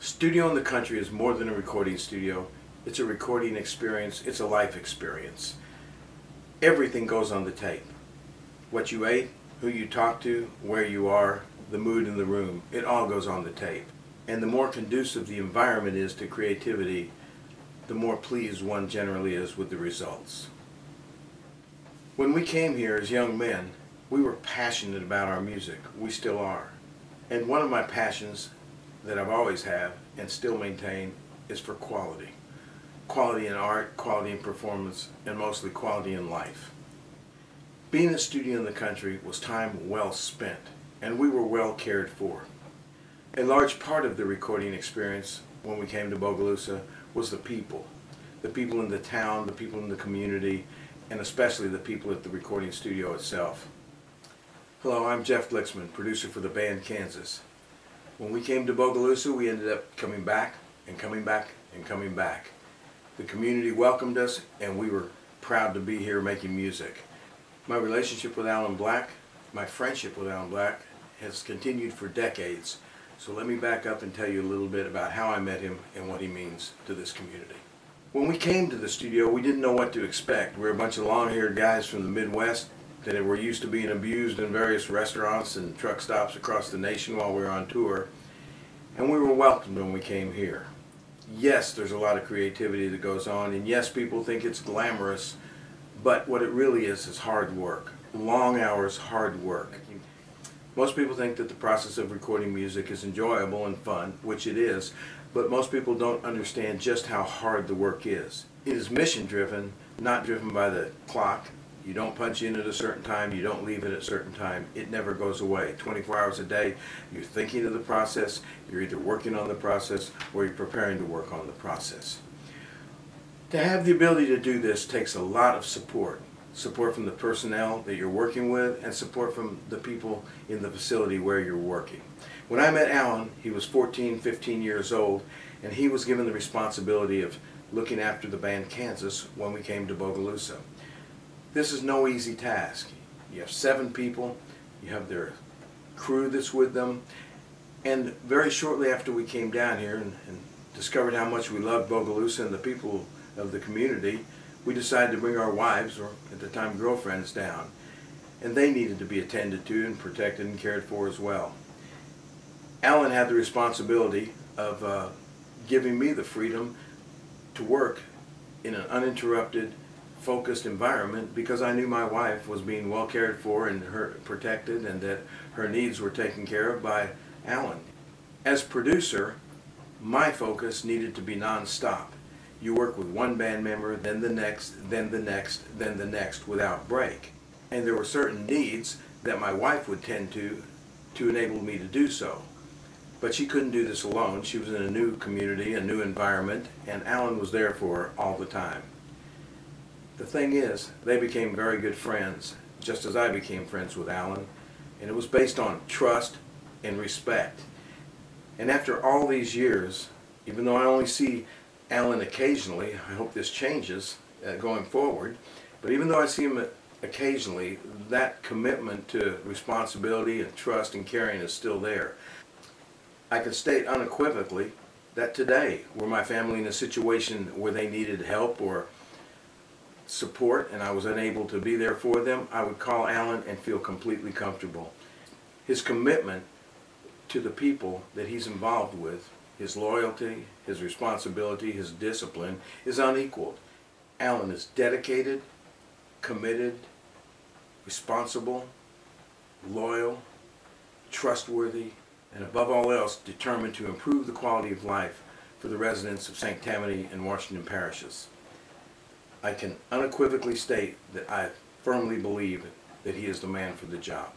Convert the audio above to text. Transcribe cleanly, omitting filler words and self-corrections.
Studio in the country is more than a recording studio. It's a recording experience. It's a life experience. Everything goes on the tape. What you ate, who you talked to, where you are, the mood in the room, it all goes on the tape. And the more conducive the environment is to creativity, the more pleased one generally is with the results. When we came here as young men, we were passionate about our music. We still are. And one of my passions that I've always had and still maintain is for quality. Quality in art, quality in performance, and mostly quality in life. Being a studio in the country was time well spent, and we were well cared for. A large part of the recording experience when we came to Bogalusa was the people. The people in the town, the people in the community, and especially the people at the recording studio itself. Hello, I'm Jeff Glixman, producer for the band Kansas. When we came to Bogalusa, we ended up coming back and coming back and coming back. The community welcomed us, and we were proud to be here making music. My relationship with Alan Black, my friendship with Alan Black, has continued for decades. So let me back up and tell you a little bit about how I met him and what he means to this community. When we came to the studio, we didn't know what to expect. We're a bunch of long-haired guys from the Midwest that were used to being abused in various restaurants and truck stops across the nation while we were on tour. And we were welcomed when we came here. Yes, there's a lot of creativity that goes on, and yes, people think it's glamorous, but what it really is hard work. Long hours, hard work. Most people think that the process of recording music is enjoyable and fun, which it is, but most people don't understand just how hard the work is. It is mission-driven, not driven by the clock. You don't punch in at a certain time, you don't leave it at a certain time. It never goes away. 24 hours a day, you're thinking of the process, you're either working on the process or you're preparing to work on the process. To have the ability to do this takes a lot of support. Support from the personnel that you're working with and support from the people in the facility where you're working. When I met Alan, he was 14, 15 years old, and he was given the responsibility of looking after the band Kansas when we came to Bogalusa. This is no easy task. You have 7 people, you have their crew that's with them, and very shortly after we came down here and discovered how much we loved Bogalusa and the people of the community, we decided to bring our wives, or at the time girlfriends, down. And they needed to be attended to and protected and cared for as well. Alan had the responsibility of giving me the freedom to work in an uninterrupted, focused environment because I knew my wife was being well cared for and protected, and that her needs were taken care of by Alan. As producer, my focus needed to be non-stop. You work with one band member, then the next, then the next, then the next without break. And there were certain needs that my wife would tend to enable me to do so. But she couldn't do this alone. She was in a new community, a new environment, and Alan was there for her all the time. The thing is, they became very good friends, just as I became friends with Alan, and it was based on trust and respect. And after all these years, even though I only see Alan occasionally, I hope this changes going forward, but even though I see him occasionally, that commitment to responsibility and trust and caring is still there. I can state unequivocally that today, were my family in a situation where they needed help or support and I was unable to be there for them, I would call Alan and feel completely comfortable. His commitment to the people that he's involved with, his loyalty, his responsibility, his discipline is unequaled. Alan is dedicated, committed, responsible, loyal, trustworthy, and above all else determined to improve the quality of life for the residents of St. Tammany and Washington parishes. I can unequivocally state that I firmly believe that he is the man for the job.